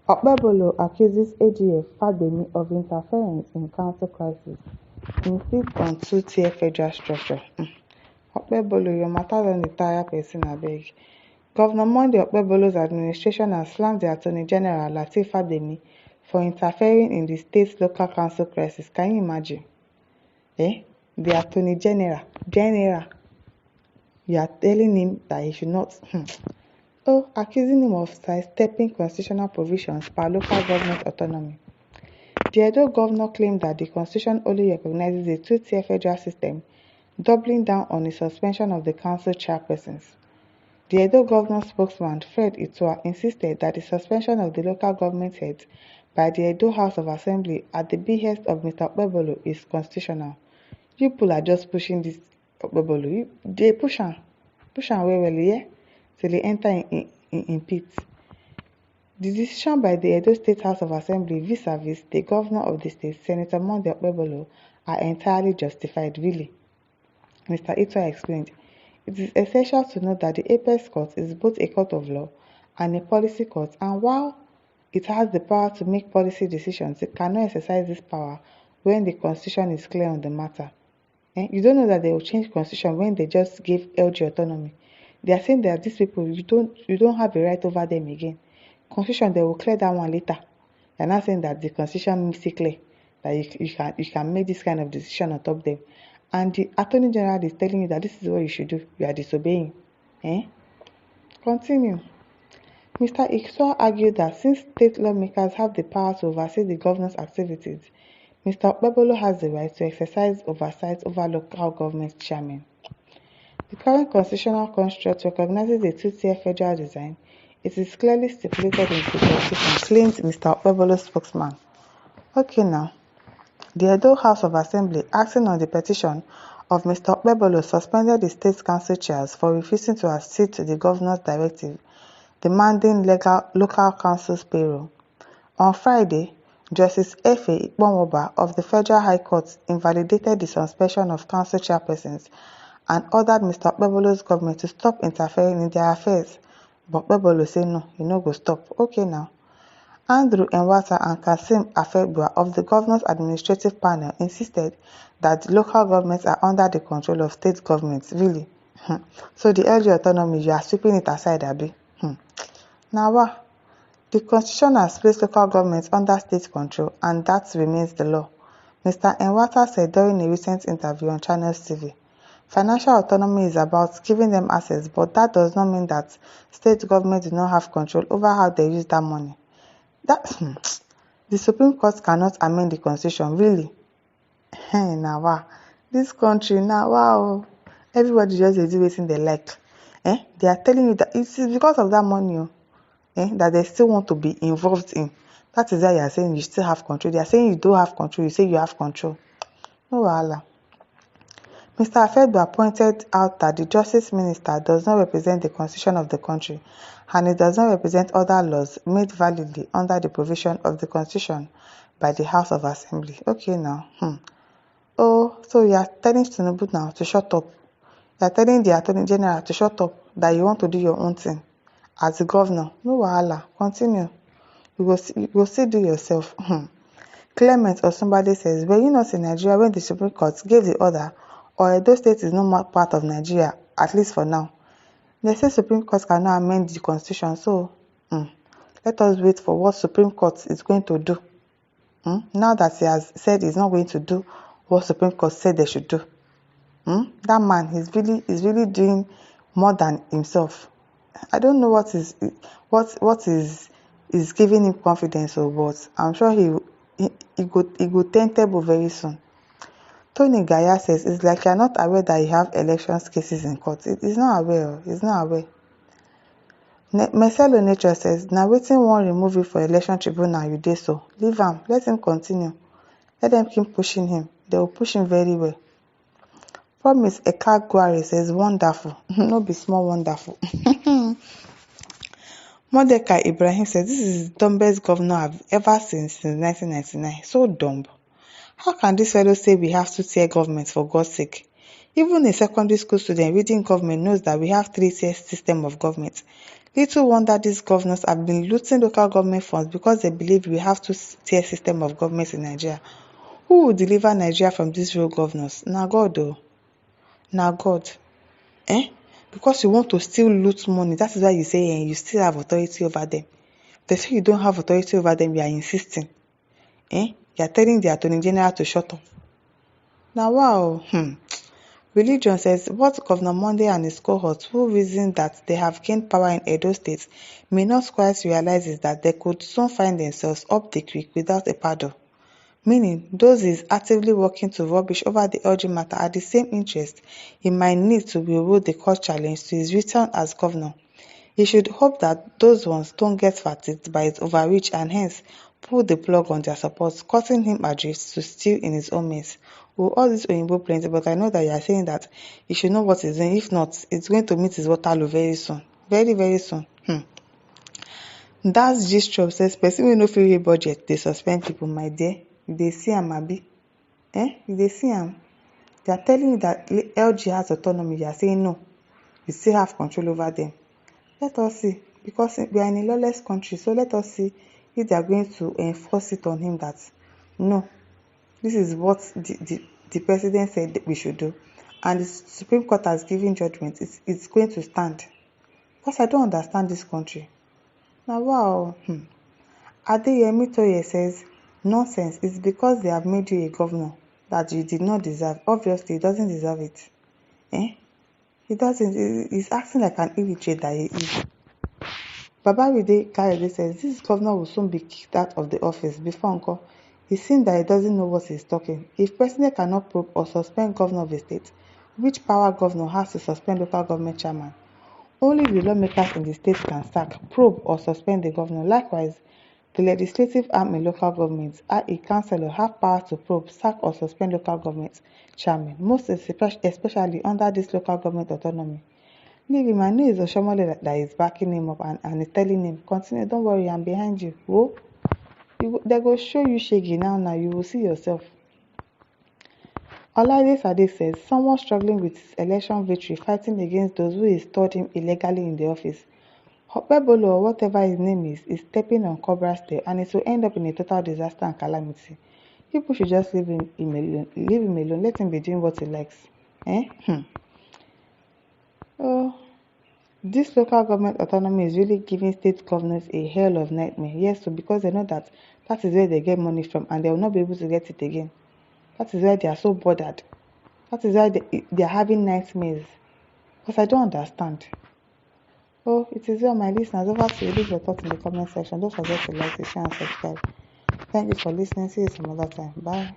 Okpebolo accuses AGF Fademi of interference in council crisis, insists on two-tier federal structure. Okpebolo, your matter don dey tire person abeg. Governor Monday Okpebolo's administration has slammed the Attorney General Lateef Fademi for interfering in the state's local council crisis. Can you imagine? The Attorney General, you are telling him that he should not, accusing him of sidestepping constitutional provisions per local government autonomy. The Edo governor claimed that the constitution only recognizes a two-tier federal system, doubling down on the suspension of the council chairpersons. The Edo governor spokesman, Fred Itua, insisted that the suspension of the local government heads by the Edo House of Assembly at the behest of Mr. Okpebolo is constitutional. You people are just pushing this Okpebolo. They push am well, yeah, till they enter in pit. The decision by the Edo State House of Assembly vis-a-vis the governor of the state, Senator Monday Okpebolo, are entirely justified, really. Mr. Itua explained, it is essential to note that the Apex Court is both a court of law and a policy court, and while it has the power to make policy decisions, it cannot exercise this power when the constitution is clear on the matter. You don't know that they will change constitution when they just gave LG autonomy. They are saying that these people, you don't have a right over them again. Constitution, they will clear that one later. They are not saying that the constitution makes it clear that you can make this kind of decision on top them. And the Attorney General is telling you that this is what you should do. You are disobeying. Continue. Mr. Iksua argued that since state lawmakers have the power to oversee the governor's activities, Mr. Okpebolo has the right to exercise oversight over local government chairmen. The current constitutional construct recognizes a two-tier federal design. It is clearly stipulated in the Constitution, claimed Mr. Okpebolo's spokesman. Okay now. The Edo House of Assembly, acting on the petition of Mr. Okpebolo, suspended the state council chairs for refusing to accede to the governor's directive demanding local council's payroll. On Friday, Justice Efe Ikponwoba of the Federal High Court invalidated the suspension of council chairpersons and ordered Mr. Okpebolo's government to stop interfering in their affairs. But Okpebolo said no, he no go stop. Okay now. Andrew Enwata and Kasim Afegbua of the governor's administrative panel insisted that the local governments are under the control of state governments. Really? So the LG autonomy, you are sweeping it aside, Abi? Now, the constitution has placed local governments under state control, and that remains the law. Mr. Enwata said during a recent interview on Channels TV. Financial autonomy is about giving them access, but that does not mean that state governments do not have control over how they use that money. The Supreme Court cannot amend the constitution, really. Now, this country, now, everybody just do everything they like. They are telling you that it is because of that money that they still want to be involved in. That is why you are saying you still have control. They are saying you don't have control, you say you have control. No wahala. Mr. Afegbua pointed out that the Justice Minister does not represent the constitution of the country, and it does not represent other laws made validly under the provision of the Constitution by the House of Assembly. Okay now. So you are telling Tinubu now to shut up. You are telling the Attorney General to shut up, that you want to do your own thing as the governor. No wahala. Continue. You will still do yourself. Clement or somebody says, were you not in Nigeria when the Supreme Court gave the order, or Edo State is no more part of Nigeria, at least for now? They say Supreme Court cannot amend the Constitution, so let us wait for what Supreme Court is going to do. Now that he has said he's not going to do what Supreme Court said they should do. That man is really doing more than himself. I don't know what is giving him confidence, but I'm sure he go turn table very soon. Tony Gaya says it's like you're not aware that you have elections cases in court. He's not aware. He's not aware. Marcelo Nature says, now waiting one remove you for election tribunal, you did so. Leave him. Let him continue. Let them keep pushing him. They will push him very well. Promise Ekagwari says, wonderful. No be small wonderful. Mordecai Ibrahim says, this is the dumbest governor I've ever seen since 1999. So dumb. How can this fellow say we have two-tier government, for God's sake? Even a secondary school student reading government knows that we have three-tier system of government. Little wonder these governors have been looting local government funds because they believe we have two-tier system of government in Nigeria. Who will deliver Nigeria from these rogue governors? Na God o. Na God. Because you want to still loot money, that is why you say you still have authority over them. They say you don't have authority over them, you are insisting. You are telling the Attorney General to shut up. Now wow. Religion says what Governor Monday and his cohorts who reason that they have gained power in Edo State may not quite realize is that they could soon find themselves up the creek without a paddle. Meaning, those he is actively working to rubbish over the urgent matter are the same interest he might need to wield the court challenge to his return as governor. He should hope that those ones don't get fatigued by his overreach and hence pull the plug on their support, causing him adrift to steal in his own mess. Oh, all this Oyinbo plenty, but I know that you are saying that he should know what he's doing. If not, it's going to meet his Waterloo very soon. Very, very soon. That's Gistro says person wey no fit read budget, they suspend people, my dear. You dey see am abi? You dey see am? They are telling you that LG has autonomy. You are saying no. You still have control over them. Let us see, because we are in a lawless country, so let us see if they are going to enforce it on him that no, this is what the president said we should do, and the Supreme Court has given judgment. It's going to stand. Because I don't understand this country. Now wow. Adeyemi Toye says nonsense. It's because they have made you a governor that you did not deserve. Obviously, he doesn't deserve it. He doesn't. He's acting like an illiterate that he is. Babawide Kayode says this governor will soon be kicked out of the office. Before Uncle, he seems that he doesn't know what he's talking. If president cannot probe or suspend governor of a state, which power governor has to suspend local government chairman? Only the lawmakers in the state can sack, probe, or suspend the governor. Likewise, the legislative arm in local governments, i.e. councillor, have power to probe, sack, or suspend local government chairman, most especially under this local government autonomy. Leave him. I know it's Oshomole that is backing him up and is telling him, continue, don't worry, I'm behind you. Whoa. They go show you shaggy now, you will see yourself. Olaide Sade says, someone struggling with his election victory fighting against those who installed him illegally in the office. Okpebolo, or whatever his name is stepping on Cobra's tail, and it will end up in a total disaster and calamity. People should just leave him alone. Let him be doing what he likes. This local government autonomy is really giving state governors a hell of nightmare. Yes, so because they know that is where they get money from and they will not be able to get it again. That is why they are so bothered. That is why they are having nightmares. Because I don't understand. It is well, my listeners. Over to you. Leave your thoughts in the comment section. Don't forget to like, share, and subscribe. Thank you for listening. See you some other time. Bye.